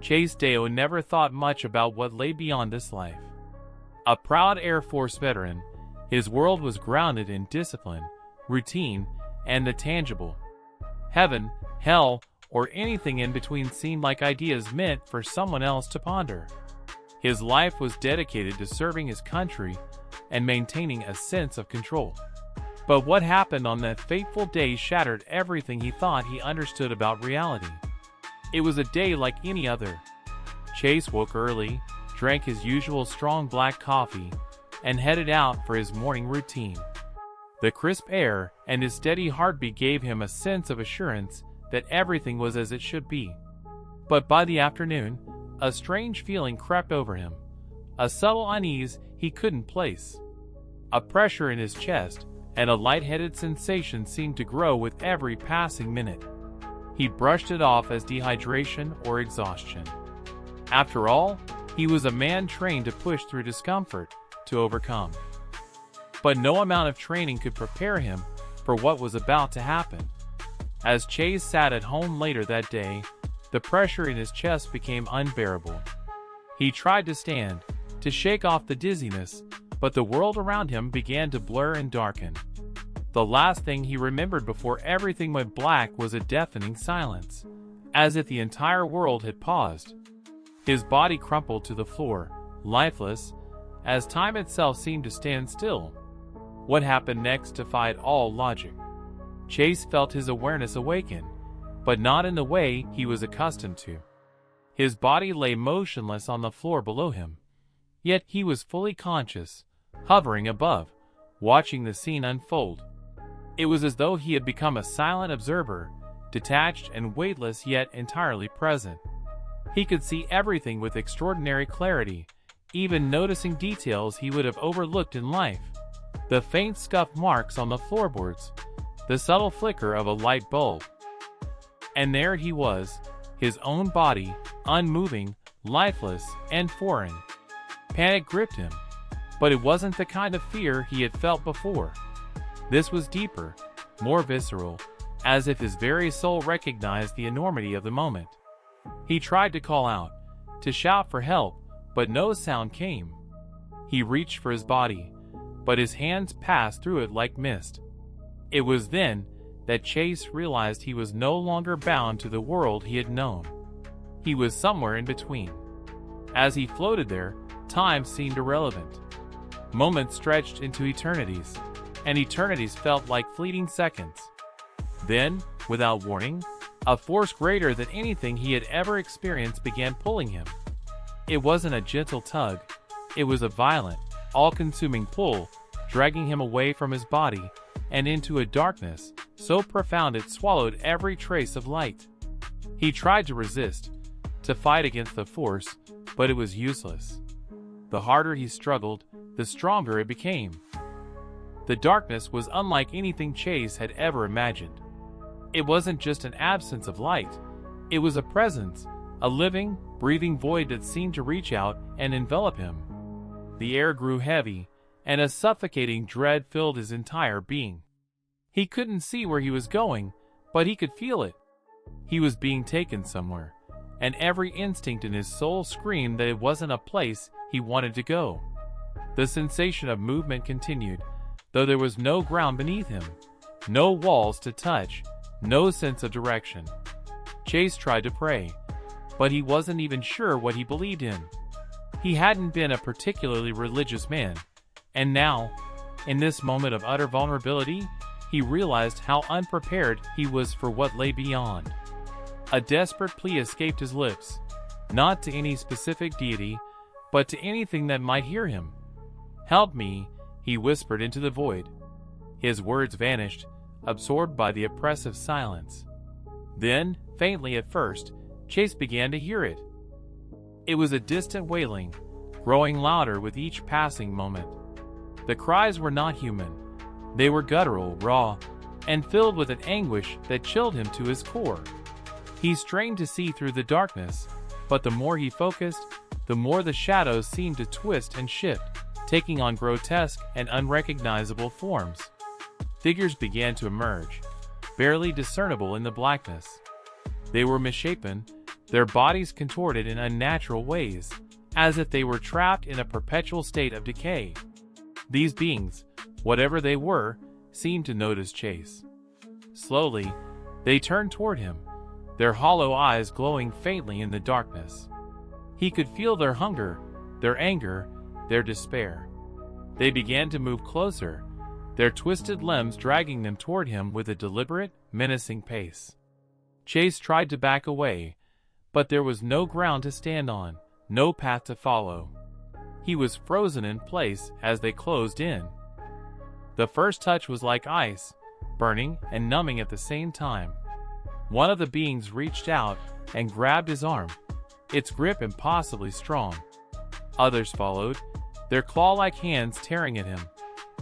Chase Deo never thought much about what lay beyond this life. A proud Air Force veteran, his world was grounded in discipline, routine, and the tangible. Heaven, hell, or anything in between seemed like ideas meant for someone else to ponder. His life was dedicated to serving his country and maintaining a sense of control. But what happened on that fateful day shattered everything he thought he understood about reality. It was a day like any other. Chase woke early, drank his usual strong black coffee, and headed out for his morning routine. The crisp air and his steady heartbeat gave him a sense of assurance that everything was as it should be. But by the afternoon, a strange feeling crept over him, a subtle unease he couldn't place. A pressure in his chest and a lightheaded sensation seemed to grow with every passing minute. He brushed it off as dehydration or exhaustion. After all, he was a man trained to push through discomfort, to overcome. But no amount of training could prepare him for what was about to happen. As Chase sat at home later that day, the pressure in his chest became unbearable. He tried to stand, to shake off the dizziness, but the world around him began to blur and darken. The last thing he remembered before everything went black was a deafening silence, as if the entire world had paused. His body crumpled to the floor, lifeless, as time itself seemed to stand still. What happened next defied all logic. Chase felt his awareness awaken, but not in the way he was accustomed to. His body lay motionless on the floor below him, yet he was fully conscious, hovering above, watching the scene unfold. It was as though he had become a silent observer, detached and weightless yet entirely present. He could see everything with extraordinary clarity, even noticing details he would have overlooked in life. The faint scuff marks on the floorboards, the subtle flicker of a light bulb. And there he was, his own body, unmoving, lifeless, and foreign. Panic gripped him, but it wasn't the kind of fear he had felt before. This was deeper, more visceral, as if his very soul recognized the enormity of the moment. He tried to call out, to shout for help, but no sound came. He reached for his body, but his hands passed through it like mist. It was then that Chase realized he was no longer bound to the world he had known. He was somewhere in between. As he floated there, time seemed irrelevant. Moments stretched into eternities, and eternities felt like fleeting seconds. Then, without warning, a force greater than anything he had ever experienced began pulling him. It wasn't a gentle tug, it was a violent, all-consuming pull, dragging him away from his body and into a darkness so profound it swallowed every trace of light. He tried to resist, to fight against the force, but it was useless. The harder he struggled, the stronger it became. The darkness was unlike anything Chase had ever imagined. It wasn't just an absence of light, it was a presence, a living, breathing void that seemed to reach out and envelop him. The air grew heavy, and a suffocating dread filled his entire being. He couldn't see where he was going, but he could feel it. He was being taken somewhere, and every instinct in his soul screamed that it wasn't a place he wanted to go. The sensation of movement continued, though there was no ground beneath him, no walls to touch, no sense of direction. Chase tried to pray, but he wasn't even sure what he believed in. He hadn't been a particularly religious man, and now, in this moment of utter vulnerability, he realized how unprepared he was for what lay beyond. A desperate plea escaped his lips, not to any specific deity, but to anything that might hear him. "Help me," he whispered into the void. His words vanished, absorbed by the oppressive silence. Then, faintly at first, Chase began to hear it. It was a distant wailing, growing louder with each passing moment. The cries were not human. They were guttural, raw, and filled with an anguish that chilled him to his core. He strained to see through the darkness, but the more he focused, the more the shadows seemed to twist and shift, taking on grotesque and unrecognizable forms. Figures began to emerge, barely discernible in the blackness. They were misshapen, their bodies contorted in unnatural ways, as if they were trapped in a perpetual state of decay. These beings, whatever they were, seemed to notice Chase. Slowly, they turned toward him, their hollow eyes glowing faintly in the darkness. He could feel their hunger, their anger, their despair. They began to move closer, their twisted limbs dragging them toward him with a deliberate, menacing pace. Chase tried to back away, but there was no ground to stand on, no path to follow. He was frozen in place as they closed in. The first touch was like ice, burning and numbing at the same time. One of the beings reached out and grabbed his arm, its grip impossibly strong. Others followed, their claw-like hands tearing at him,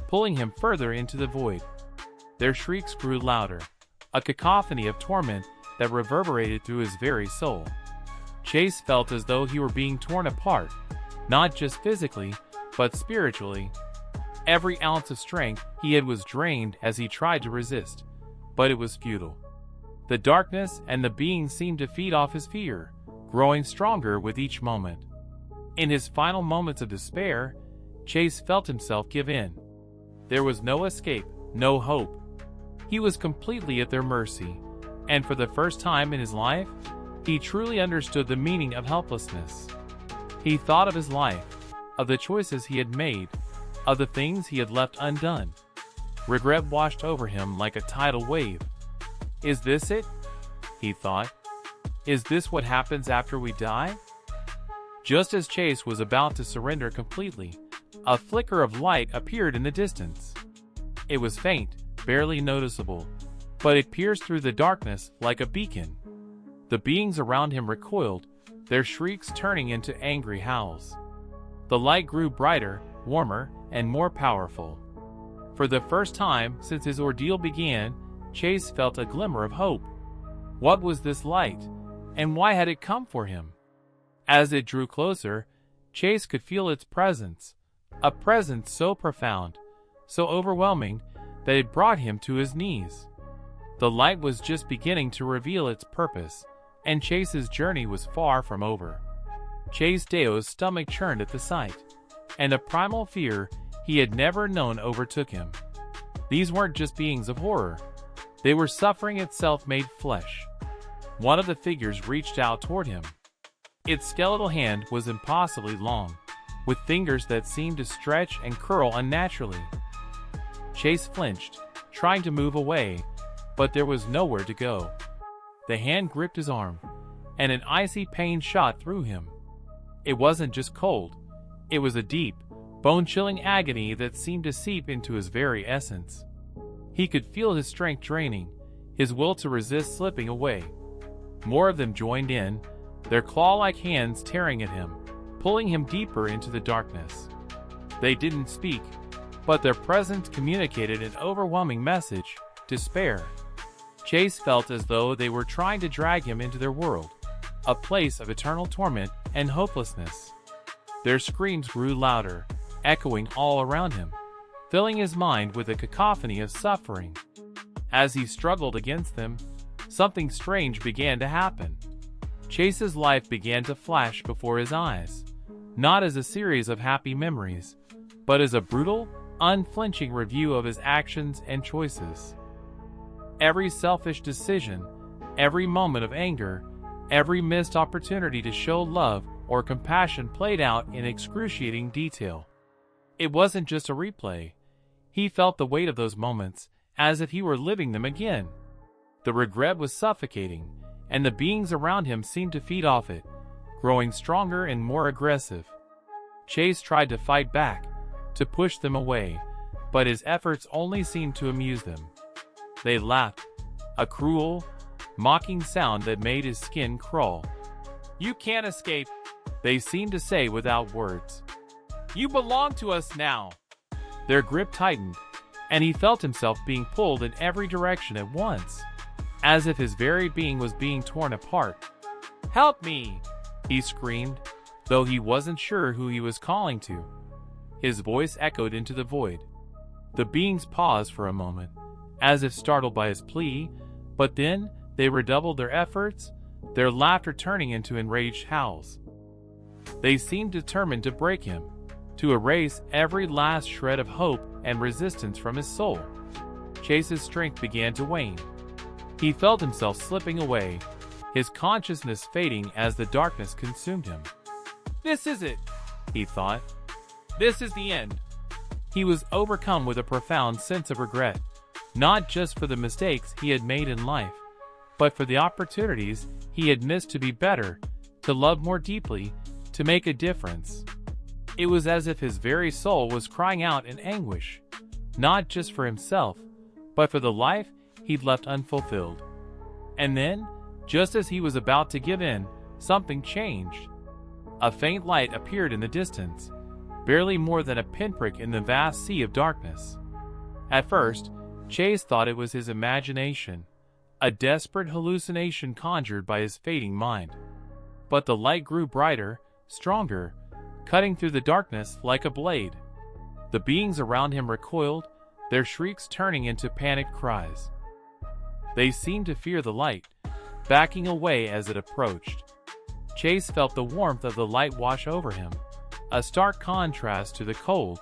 pulling him further into the void. Their shrieks grew louder, a cacophony of torment that reverberated through his very soul. Chase felt as though he were being torn apart, not just physically, but spiritually. Every ounce of strength he had was drained as he tried to resist, but it was futile. The darkness and the beings seemed to feed off his fear, growing stronger with each moment. In his final moments of despair, Chase felt himself give in. There was no escape, no hope. He was completely at their mercy, and for the first time in his life, he truly understood the meaning of helplessness. He thought of his life, of the choices he had made, of the things he had left undone. Regret washed over him like a tidal wave. Is this it? He thought. Is this what happens after we die? Just as Chase was about to surrender completely, a flicker of light appeared in the distance. It was faint, barely noticeable, but it pierced through the darkness like a beacon. The beings around him recoiled, their shrieks turning into angry howls. The light grew brighter, warmer, and more powerful. For the first time since his ordeal began, Chase felt a glimmer of hope. What was this light, and why had it come for him? As it drew closer, Chase could feel its presence, a presence so profound, so overwhelming, that it brought him to his knees. The light was just beginning to reveal its purpose, and Chase's journey was far from over. Chase Deo's stomach churned at the sight, and a primal fear he had never known overtook him. These weren't just beings of horror. They were suffering itself made flesh. One of the figures reached out toward him. Its skeletal hand was impossibly long, with fingers that seemed to stretch and curl unnaturally. Chase flinched, trying to move away, but there was nowhere to go. The hand gripped his arm, and an icy pain shot through him. It wasn't just cold. It was a deep, bone-chilling agony that seemed to seep into his very essence. He could feel his strength draining, his will to resist slipping away. More of them joined in, their claw-like hands tearing at him, pulling him deeper into the darkness. They didn't speak, but their presence communicated an overwhelming message: despair. Chase felt as though they were trying to drag him into their world, a place of eternal torment and hopelessness. Their screams grew louder, echoing all around him, filling his mind with a cacophony of suffering. As he struggled against them, something strange began to happen. Chase's life began to flash before his eyes, not as a series of happy memories, but as a brutal, unflinching review of his actions and choices. Every selfish decision, every moment of anger, every missed opportunity to show love or compassion played out in excruciating detail. It wasn't just a replay. He felt the weight of those moments, as if he were living them again. The regret was suffocating, and the beings around him seemed to feed off it, growing stronger and more aggressive. Chase tried to fight back, to push them away, but his efforts only seemed to amuse them. They laughed, a cruel, mocking sound that made his skin crawl. "You can't escape," they seemed to say without words. "You belong to us now." Their grip tightened, and he felt himself being pulled in every direction at once, as if his very being was being torn apart. "Help me!" he screamed, though he wasn't sure who he was calling to. His voice echoed into the void. The beings paused for a moment, as if startled by his plea, but then they redoubled their efforts, their laughter turning into enraged howls. They seemed determined to break him, to erase every last shred of hope and resistance from his soul. Chase's strength began to wane. He felt himself slipping away, his consciousness fading as the darkness consumed him. "This is it," he thought. "This is the end." He was overcome with a profound sense of regret, not just for the mistakes he had made in life, but for the opportunities he had missed to be better, to love more deeply, to make a difference. It was as if his very soul was crying out in anguish, not just for himself, but for the life he'd left unfulfilled. And then, just as he was about to give in, something changed. A faint light appeared in the distance, barely more than a pinprick in the vast sea of darkness. At first, Chase thought it was his imagination, a desperate hallucination conjured by his fading mind. But the light grew brighter, stronger, cutting through the darkness like a blade. The beings around him recoiled, their shrieks turning into panicked cries. They seemed to fear the light, backing away as it approached. Chase felt the warmth of the light wash over him, a stark contrast to the cold,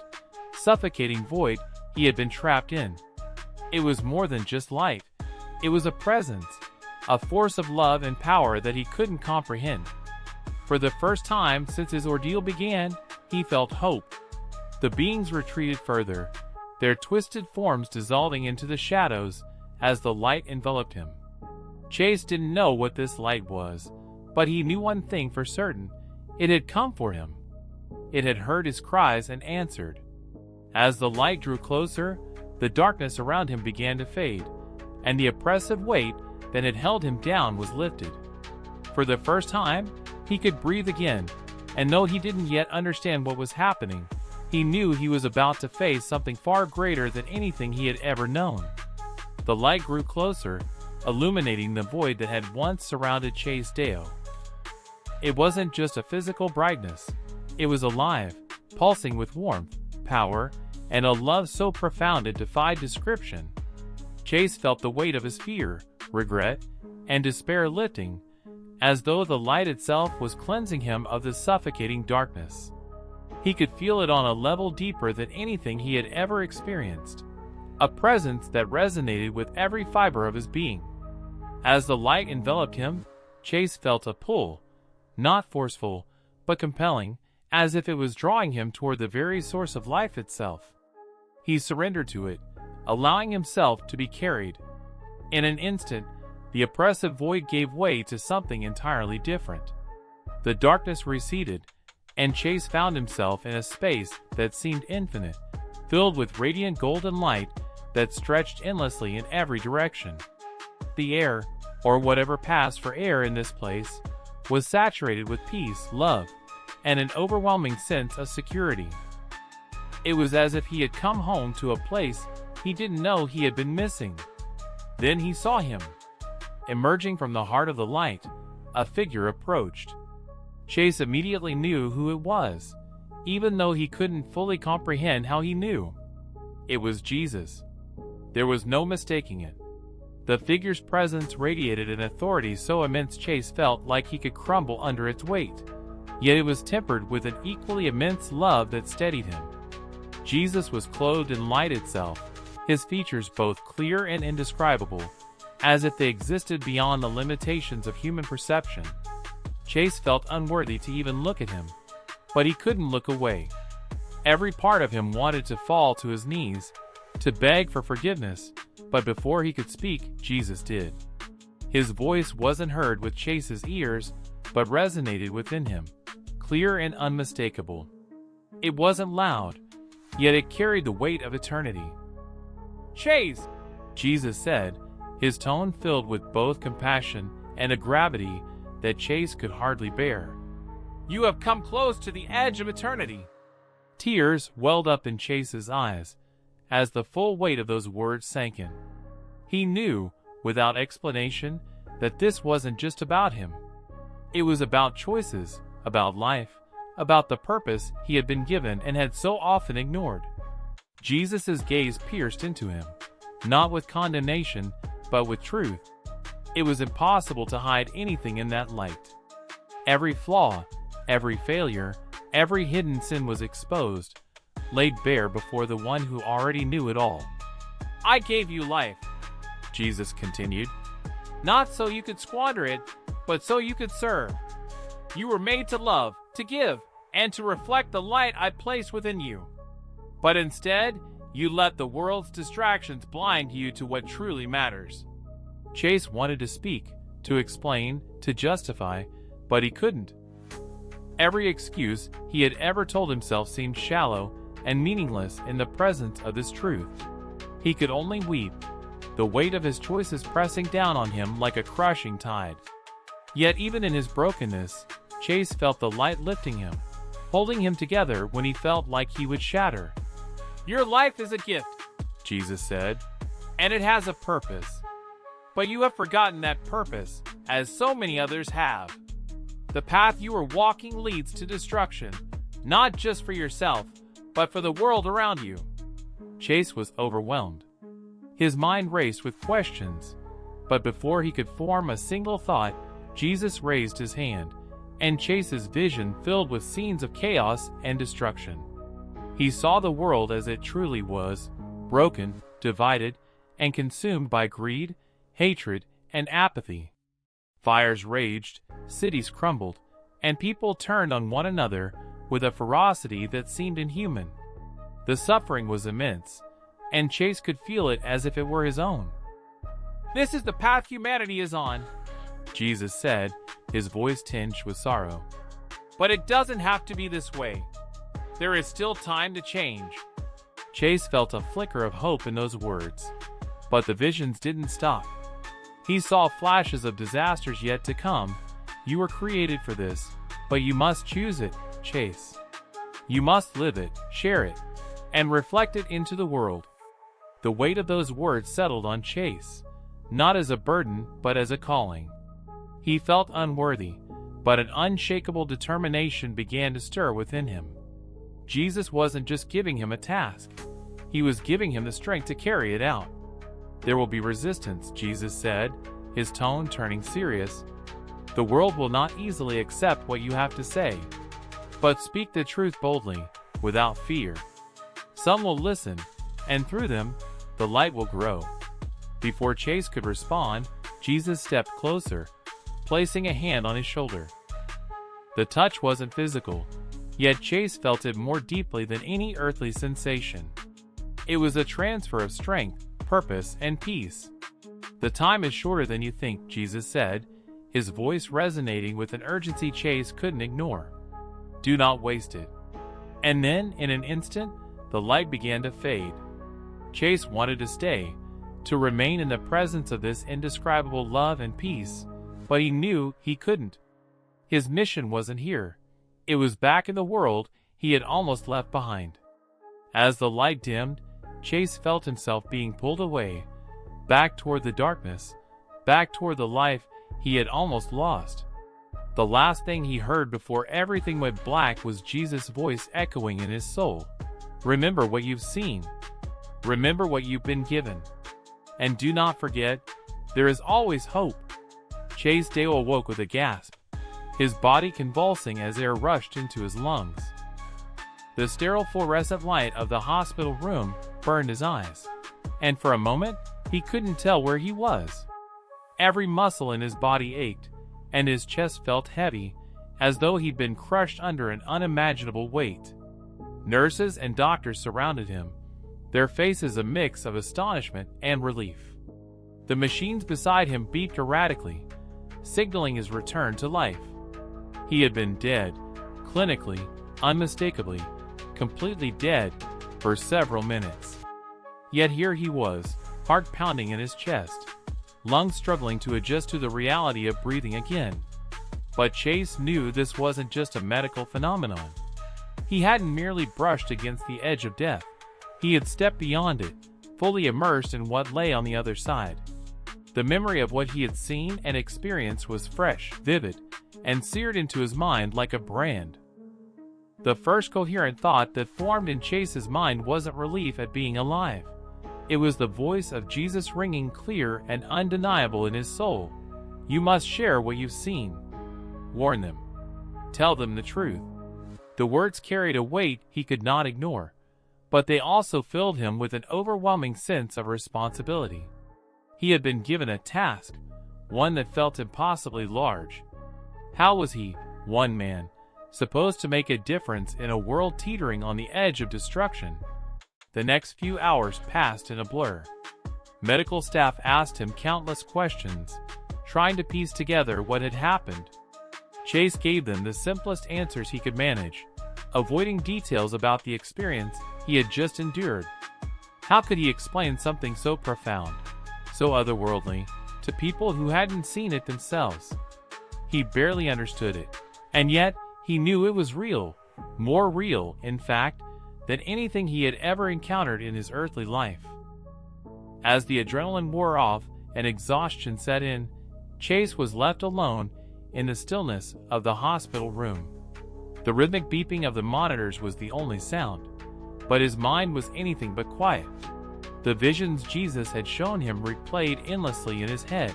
suffocating void he had been trapped in. It was more than just light. It was a presence, a force of love and power that he couldn't comprehend. For the first time since his ordeal began, he felt hope. The beings retreated further, their twisted forms dissolving into the shadows as the light enveloped him. Chase didn't know what this light was, but he knew one thing for certain: it had come for him. It had heard his cries and answered. As the light drew closer, the darkness around him began to fade, and the oppressive weight that had held him down was lifted. For the first time, he could breathe again, and though he didn't yet understand what was happening, he knew he was about to face something far greater than anything he had ever known. The light grew closer, illuminating the void that had once surrounded Chase Dale. It wasn't just a physical brightness. It was alive, pulsing with warmth, power, and a love so profound it defied description. Chase felt the weight of his fear, regret, and despair lifting, as though the light itself was cleansing him of the suffocating darkness. He could feel it on a level deeper than anything he had ever experienced, a presence that resonated with every fiber of his being. As the light enveloped him, Chase felt a pull, not forceful, but compelling, as if it was drawing him toward the very source of life itself. He surrendered to it, allowing himself to be carried. In an instant, the oppressive void gave way to something entirely different. The darkness receded, and Chase found himself in a space that seemed infinite, filled with radiant golden light that stretched endlessly in every direction. The air, or whatever passed for air in this place, was saturated with peace, love, and an overwhelming sense of security. It was as if he had come home to a place he didn't know he had been missing. Then he saw him. Emerging from the heart of the light, a figure approached. Chase immediately knew who it was, even though he couldn't fully comprehend how he knew. It was Jesus. There was no mistaking it. The figure's presence radiated an authority so immense Chase felt like he could crumble under its weight, yet it was tempered with an equally immense love that steadied him. Jesus was clothed in light itself, his features both clear and indescribable, as if they existed beyond the limitations of human perception. Chase felt unworthy to even look at him, but he couldn't look away. Every part of him wanted to fall to his knees, to beg for forgiveness, but before he could speak, Jesus did. His voice wasn't heard with Chase's ears, but resonated within him, clear and unmistakable. It wasn't loud, yet it carried the weight of eternity. "Chase!" Jesus said, his tone filled with both compassion and a gravity that Chase could hardly bear. "You have come close to the edge of eternity." Tears welled up in Chase's eyes as the full weight of those words sank in. He knew, without explanation, that this wasn't just about him. It was about choices, about life, about the purpose he had been given and had so often ignored. Jesus' gaze pierced into him, not with condemnation, but with truth. It was impossible to hide anything in that light. Every flaw, every failure, every hidden sin was exposed, laid bare before the one who already knew it all. "I gave you life," Jesus continued, "not so you could squander it, but so you could serve. You were made to love, to give, and to reflect the light I placed within you. But instead, you let the world's distractions blind you to what truly matters." Chase wanted to speak, to explain, to justify, but he couldn't. Every excuse he had ever told himself seemed shallow and meaningless in the presence of this truth. He could only weep, the weight of his choices pressing down on him like a crushing tide. Yet even in his brokenness, Chase felt the light lifting him, holding him together when he felt like he would shatter. "Your life is a gift," Jesus said, "and it has a purpose. But you have forgotten that purpose, as so many others have. The path you are walking leads to destruction, not just for yourself, but for the world around you." Chase was overwhelmed. His mind raced with questions, but before he could form a single thought, Jesus raised his hand, and Chase's vision filled with scenes of chaos and destruction. He saw the world as it truly was, broken, divided, and consumed by greed, hatred, and apathy. Fires raged, cities crumbled, and people turned on one another with a ferocity that seemed inhuman. The suffering was immense, and Chase could feel it as if it were his own. "This is the path humanity is on," Jesus said, his voice tinged with sorrow. "But it doesn't have to be this way. There is still time to change." Chase felt a flicker of hope in those words, but the visions didn't stop. He saw flashes of disasters yet to come. "You were created for this, but you must choose it, Chase. You must live it, share it, and reflect it into the world." The weight of those words settled on Chase, not as a burden, but as a calling. He felt unworthy, but an unshakable determination began to stir within him. Jesus wasn't just giving him a task. He was giving him the strength to carry it out. "There will be resistance," Jesus said, his tone turning serious. "The world will not easily accept what you have to say. But speak the truth boldly, without fear. Some will listen, and through them, the light will grow." Before Chase could respond, Jesus stepped closer, placing a hand on his shoulder. The touch wasn't physical, yet Chase felt it more deeply than any earthly sensation. It was a transfer of strength, purpose, and peace. "The time is shorter than you think," Jesus said, his voice resonating with an urgency Chase couldn't ignore. "Do not waste it." And then, in an instant, the light began to fade. Chase wanted to stay, to remain in the presence of this indescribable love and peace, but he knew he couldn't. His mission wasn't here. It was back in the world he had almost left behind. As the light dimmed, Chase felt himself being pulled away, back toward the darkness, back toward the life he had almost lost. The last thing he heard before everything went black was Jesus' voice echoing in his soul. "Remember what you've seen. Remember what you've been given. And do not forget, there is always hope." Chase Dale awoke with a gasp, his body convulsing as air rushed into his lungs. The sterile fluorescent light of the hospital room burned his eyes, and for a moment, he couldn't tell where he was. Every muscle in his body ached, and his chest felt heavy, as though he'd been crushed under an unimaginable weight. Nurses and doctors surrounded him, their faces a mix of astonishment and relief. The machines beside him beeped erratically, signaling his return to life. He had been dead, clinically, unmistakably, completely dead, for several minutes. Yet here he was, heart pounding in his chest, lungs struggling to adjust to the reality of breathing again. But Chase knew this wasn't just a medical phenomenon. He hadn't merely brushed against the edge of death. He had stepped beyond it, fully immersed in what lay on the other side. The memory of what he had seen and experienced was fresh, vivid, and seared into his mind like a brand. The first coherent thought that formed in Chase's mind wasn't relief at being alive. It was the voice of Jesus ringing clear and undeniable in his soul. You must share what you've seen. Warn them. Tell them the truth. The words carried a weight he could not ignore, but they also filled him with an overwhelming sense of responsibility. He had been given a task, one that felt impossibly large. How was he, one man, supposed to make a difference in a world teetering on the edge of destruction? The next few hours passed in a blur. Medical staff asked him countless questions, trying to piece together what had happened. Chase gave them the simplest answers he could manage, avoiding details about the experience he had just endured. How could he explain something so profound, so otherworldly, to people who hadn't seen it themselves? He barely understood it, and yet he knew it was real, more real, in fact, than anything he had ever encountered in his earthly life. As the adrenaline wore off and exhaustion set in, Chase was left alone in the stillness of the hospital room. The rhythmic beeping of the monitors was the only sound, but his mind was anything but quiet. The visions Jesus had shown him replayed endlessly in his head,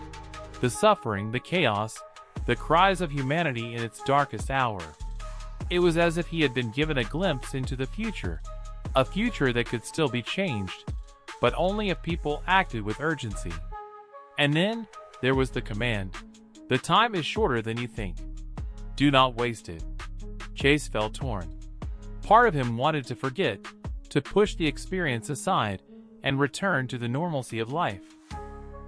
the suffering, the chaos, the cries of humanity in its darkest hour. It was as if he had been given a glimpse into the future, a future that could still be changed, but only if people acted with urgency. And then there was the command. The time is shorter than you think. Do not waste it. Chase felt torn. Part of him wanted to forget, to push the experience aside, and return to the normalcy of life.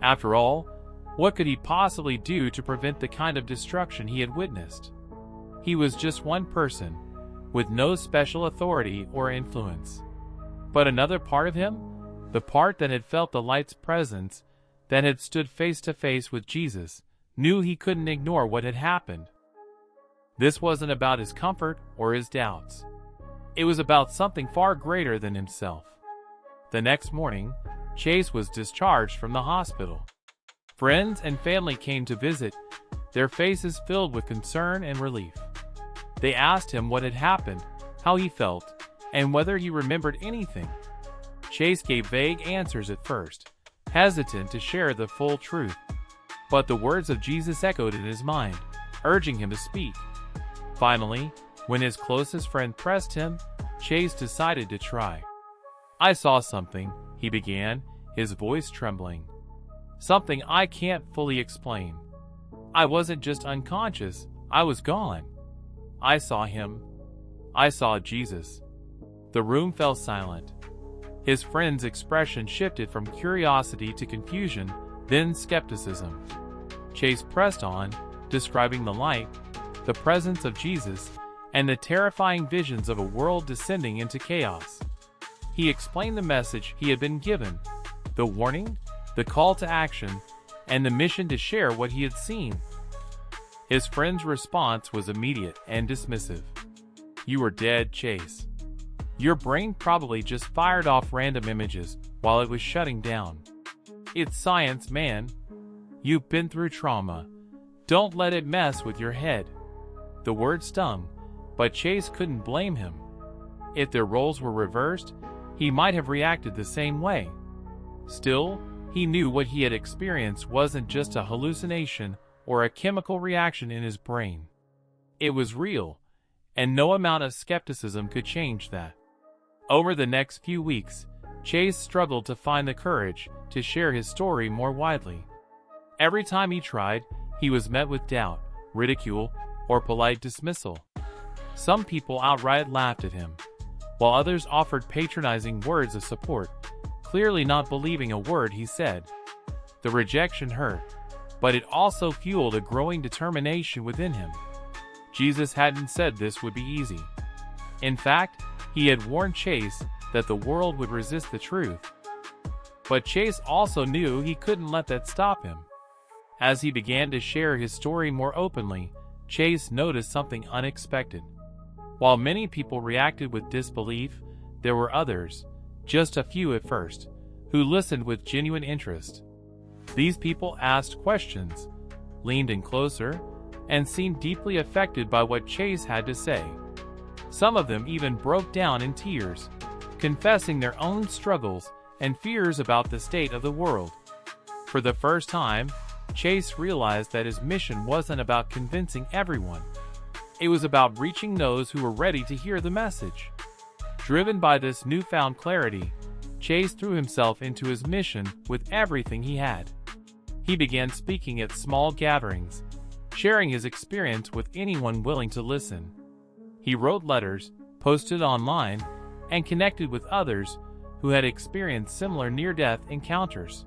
After all, what could he possibly do to prevent the kind of destruction he had witnessed? He was just one person, with no special authority or influence. But another part of him, the part that had felt the light's presence, that had stood face to face with Jesus, knew he couldn't ignore what had happened. This wasn't about his comfort or his doubts. It was about something far greater than himself. The next morning, Chase was discharged from the hospital. Friends and family came to visit, their faces filled with concern and relief. They asked him what had happened, how he felt, and whether he remembered anything. Chase gave vague answers at first, hesitant to share the full truth. But the words of Jesus echoed in his mind, urging him to speak. Finally, when his closest friend pressed him, Chase decided to try. I saw something, he began, his voice trembling. Something I can't fully explain. I wasn't just unconscious, I was gone. I saw him. I saw Jesus. The room fell silent. His friend's expression shifted from curiosity to confusion, then skepticism. Chase pressed on, describing the light, the presence of Jesus, and the terrifying visions of a world descending into chaos. He explained the message he had been given, the warning, the call to action, and the mission to share what he had seen. His friend's response was immediate and dismissive. You were dead, Chase. Your brain probably just fired off random images while it was shutting down. It's science, man. You've been through trauma. Don't let it mess with your head. The word stung, but Chase couldn't blame him. If their roles were reversed, he might have reacted the same way. Still, he knew what he had experienced wasn't just a hallucination or a chemical reaction in his brain. It was real, and no amount of skepticism could change that. Over the next few weeks, Chase struggled to find the courage to share his story more widely. Every time he tried, he was met with doubt, ridicule, or polite dismissal. Some people outright laughed at him, while others offered patronizing words of support, clearly not believing a word he said. The rejection hurt, but it also fueled a growing determination within him. Jesus hadn't said this would be easy. In fact, he had warned Chase that the world would resist the truth. But Chase also knew he couldn't let that stop him. As he began to share his story more openly, Chase noticed something unexpected. While many people reacted with disbelief, there were others, just a few at first, who listened with genuine interest. These people asked questions, leaned in closer, and seemed deeply affected by what Chase had to say. Some of them even broke down in tears, confessing their own struggles and fears about the state of the world. For the first time, Chase realized that his mission wasn't about convincing everyone. It was about reaching those who were ready to hear the message. Driven by this newfound clarity, Chase threw himself into his mission with everything he had. He began speaking at small gatherings, sharing his experience with anyone willing to listen. He wrote letters, posted online, and connected with others who had experienced similar near-death encounters.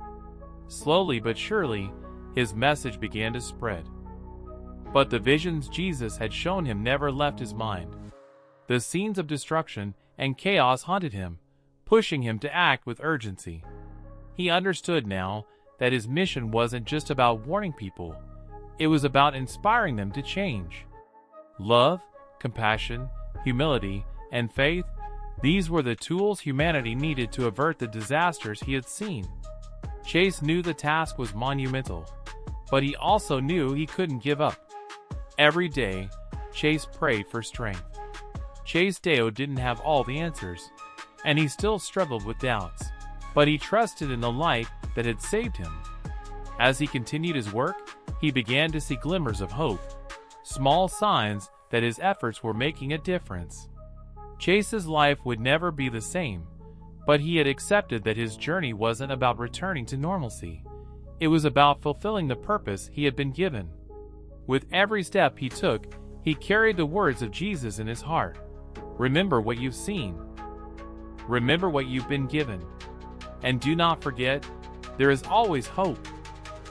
Slowly but surely, his message began to spread. But the visions Jesus had shown him never left his mind. The scenes of destruction and chaos haunted him, pushing him to act with urgency. He understood now that his mission wasn't just about warning people, it was about inspiring them to change. Love, compassion, humility, and faith, these were the tools humanity needed to avert the disasters he had seen. Chase knew the task was monumental, but he also knew he couldn't give up. Every day, Chase prayed for strength. Chase Deo didn't have all the answers, and he still struggled with doubts, but he trusted in the light that had saved him. As he continued his work, he began to see glimmers of hope, small signs that his efforts were making a difference. Chase's life would never be the same, but he had accepted that his journey wasn't about returning to normalcy. It was about fulfilling the purpose he had been given. With every step he took, he carried the words of Jesus in his heart. Remember what you've seen. Remember what you've been given. And do not forget, there is always hope.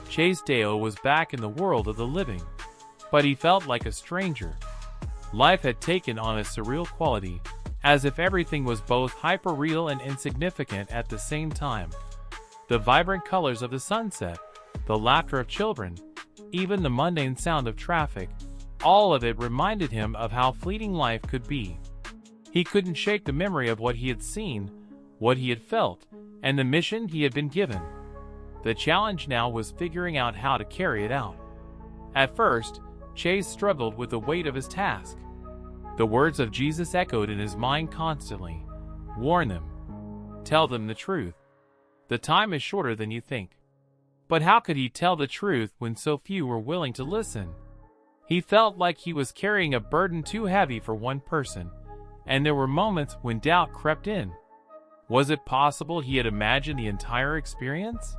Chase Deo was back in the world of the living, but he felt like a stranger. Life had taken on a surreal quality, as if everything was both hyper-real and insignificant at the same time. The vibrant colors of the sunset, the laughter of children, even the mundane sound of traffic, all of it reminded him of how fleeting life could be. He couldn't shake the memory of what he had seen, what he had felt, and the mission he had been given. The challenge now was figuring out how to carry it out. At first, Chase struggled with the weight of his task. The words of Jesus echoed in his mind constantly. Warn them. Tell them the truth. The time is shorter than you think. But how could he tell the truth when so few were willing to listen? He felt like he was carrying a burden too heavy for one person, and there were moments when doubt crept in. Was it possible he had imagined the entire experience?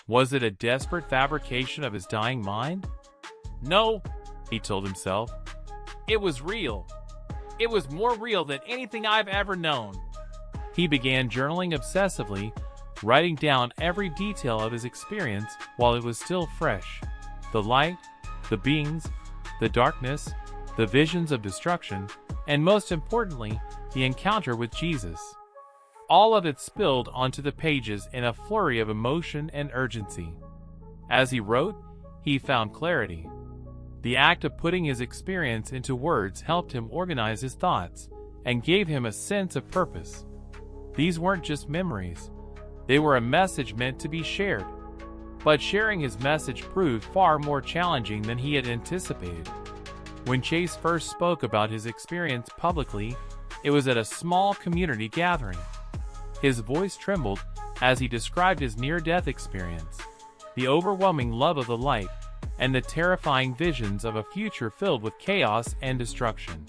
Was it a desperate fabrication of his dying mind? No, he told himself. It was real. It was more real than anything I've ever known. He began journaling obsessively, writing down every detail of his experience while it was still fresh. The light, the beings, the darkness, the visions of destruction, and most importantly, the encounter with Jesus. All of it spilled onto the pages in a flurry of emotion and urgency. As he wrote, he found clarity. The act of putting his experience into words helped him organize his thoughts and gave him a sense of purpose. These weren't just memories. They were a message meant to be shared. But sharing his message proved far more challenging than he had anticipated. When Chase first spoke about his experience publicly, it was at a small community gathering. His voice trembled as he described his near-death experience, the overwhelming love of the light, and the terrifying visions of a future filled with chaos and destruction.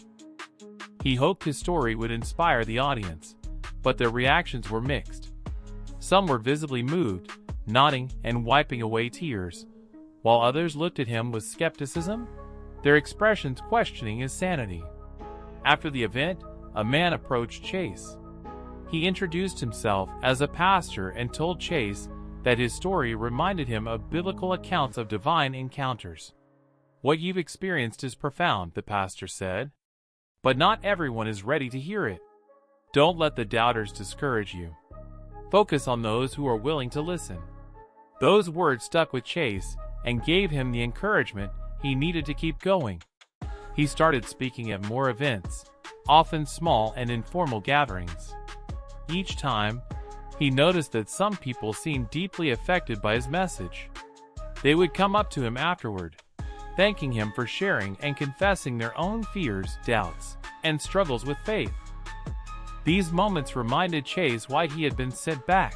He hoped his story would inspire the audience, but their reactions were mixed. Some were visibly moved, nodding and wiping away tears, while others looked at him with skepticism, their expressions questioning his sanity. After the event, a man approached Chase. He introduced himself as a pastor and told Chase that his story reminded him of biblical accounts of divine encounters. What you've experienced is profound, the pastor said, but not everyone is ready to hear it. Don't let the doubters discourage you. Focus on those who are willing to listen. Those words stuck with Chase and gave him the encouragement he needed to keep going. He started speaking at more events, often small and informal gatherings. Each time, he noticed that some people seemed deeply affected by his message. They would come up to him afterward, thanking him for sharing and confessing their own fears, doubts, and struggles with faith. These moments reminded Chase why he had been sent back,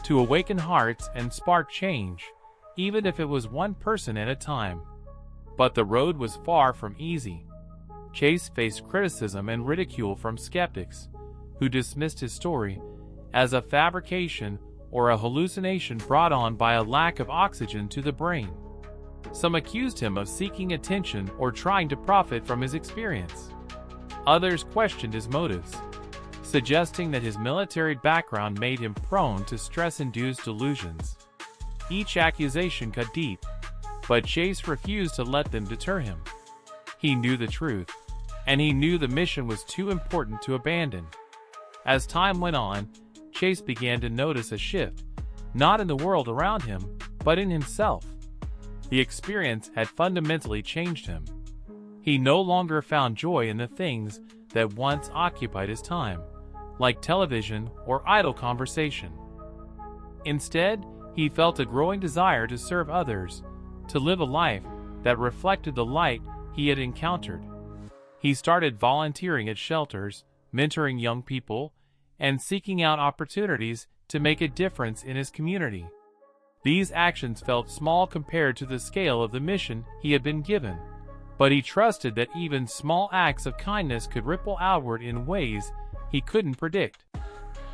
to awaken hearts and spark change, even if it was one person at a time. But the road was far from easy. Chase faced criticism and ridicule from skeptics, who dismissed his story as a fabrication or a hallucination brought on by a lack of oxygen to the brain. Some accused him of seeking attention or trying to profit from his experience. Others questioned his motives, suggesting that his military background made him prone to stress-induced delusions. Each accusation cut deep, but Chase refused to let them deter him. He knew the truth, and he knew the mission was too important to abandon. As time went on, Chase began to notice a shift, not in the world around him, but in himself. The experience had fundamentally changed him. He no longer found joy in the things that once occupied his time, like television or idle conversation. Instead, he felt a growing desire to serve others, to live a life that reflected the light he had encountered. He started volunteering at shelters, mentoring young people, and seeking out opportunities to make a difference in his community. These actions felt small compared to the scale of the mission he had been given, but he trusted that even small acts of kindness could ripple outward in ways he couldn't predict.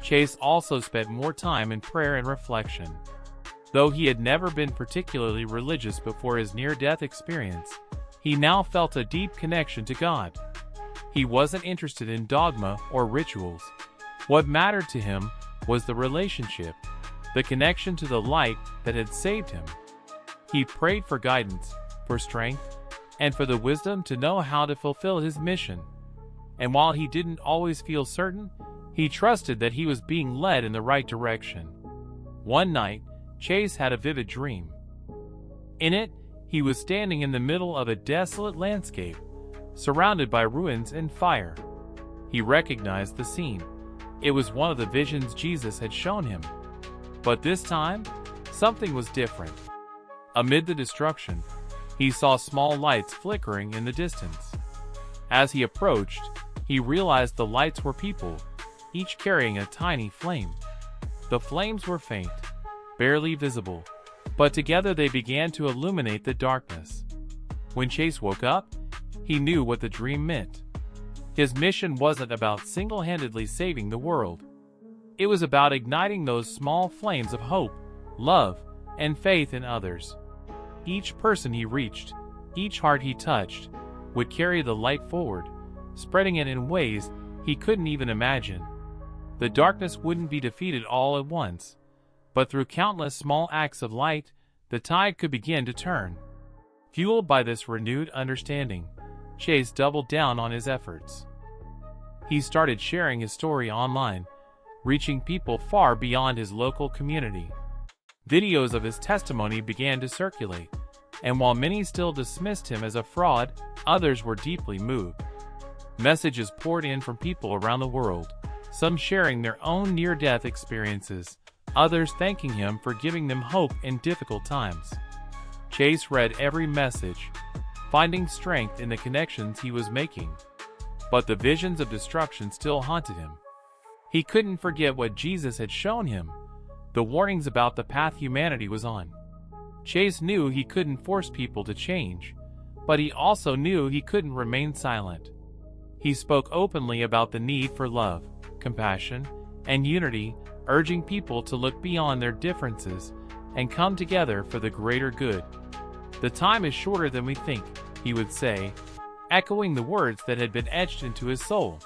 Chase also spent more time in prayer and reflection. Though he had never been particularly religious before his near-death experience, he now felt a deep connection to God. He wasn't interested in dogma or rituals. What mattered to him was the relationship, the connection to the light that had saved him. He prayed for guidance, for strength, and for the wisdom to know how to fulfill his mission. And while he didn't always feel certain, he trusted that he was being led in the right direction. One night, Chase had a vivid dream. In it, he was standing in the middle of a desolate landscape, surrounded by ruins and fire. He recognized the scene. It was one of the visions Jesus had shown him. But this time, something was different. Amid the destruction, he saw small lights flickering in the distance. As he approached, he realized the lights were people, each carrying a tiny flame. The flames were faint, barely visible, but together they began to illuminate the darkness. When Chase woke up, he knew what the dream meant. His mission wasn't about single-handedly saving the world. It was about igniting those small flames of hope, love, and faith in others. Each person he reached, each heart he touched, would carry the light forward, spreading it in ways he couldn't even imagine. The darkness wouldn't be defeated all at once, but through countless small acts of light, the tide could begin to turn. Fueled by this renewed understanding, Chase doubled down on his efforts. He started sharing his story online, reaching people far beyond his local community. Videos of his testimony began to circulate, and while many still dismissed him as a fraud, others were deeply moved. Messages poured in from people around the world, some sharing their own near-death experiences, others thanking him for giving them hope in difficult times. Chase read every message, finding strength in the connections he was making. But the visions of destruction still haunted him. He couldn't forget what Jesus had shown him, the warnings about the path humanity was on. Chase knew he couldn't force people to change, but he also knew he couldn't remain silent. He spoke openly about the need for love, compassion, and unity, urging people to look beyond their differences and come together for the greater good. "The time is shorter than we think," he would say, echoing the words that had been etched into his soul.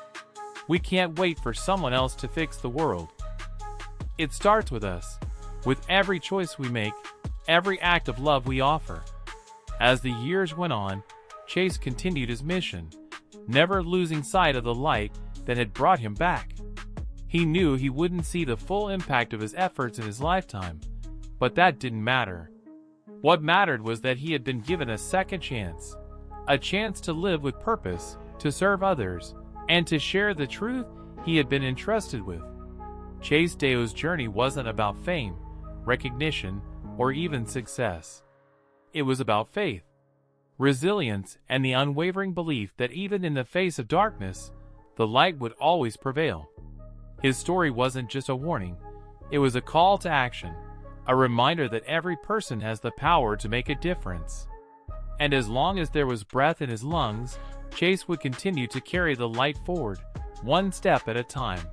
"We can't wait for someone else to fix the world. It starts with us, with every choice we make, every act of love we offer." As the years went on, Chase continued his mission, never losing sight of the light that had brought him back. He knew he wouldn't see the full impact of his efforts in his lifetime, but that didn't matter. What mattered was that he had been given a second chance, a chance to live with purpose, to serve others, and to share the truth he had been entrusted with. Chase Deo's journey wasn't about fame, recognition, or even success. It was about faith, resilience, and the unwavering belief that even in the face of darkness, the light would always prevail. His story wasn't just a warning, it was a call to action, a reminder that every person has the power to make a difference. And as long as there was breath in his lungs, Chase would continue to carry the light forward, one step at a time.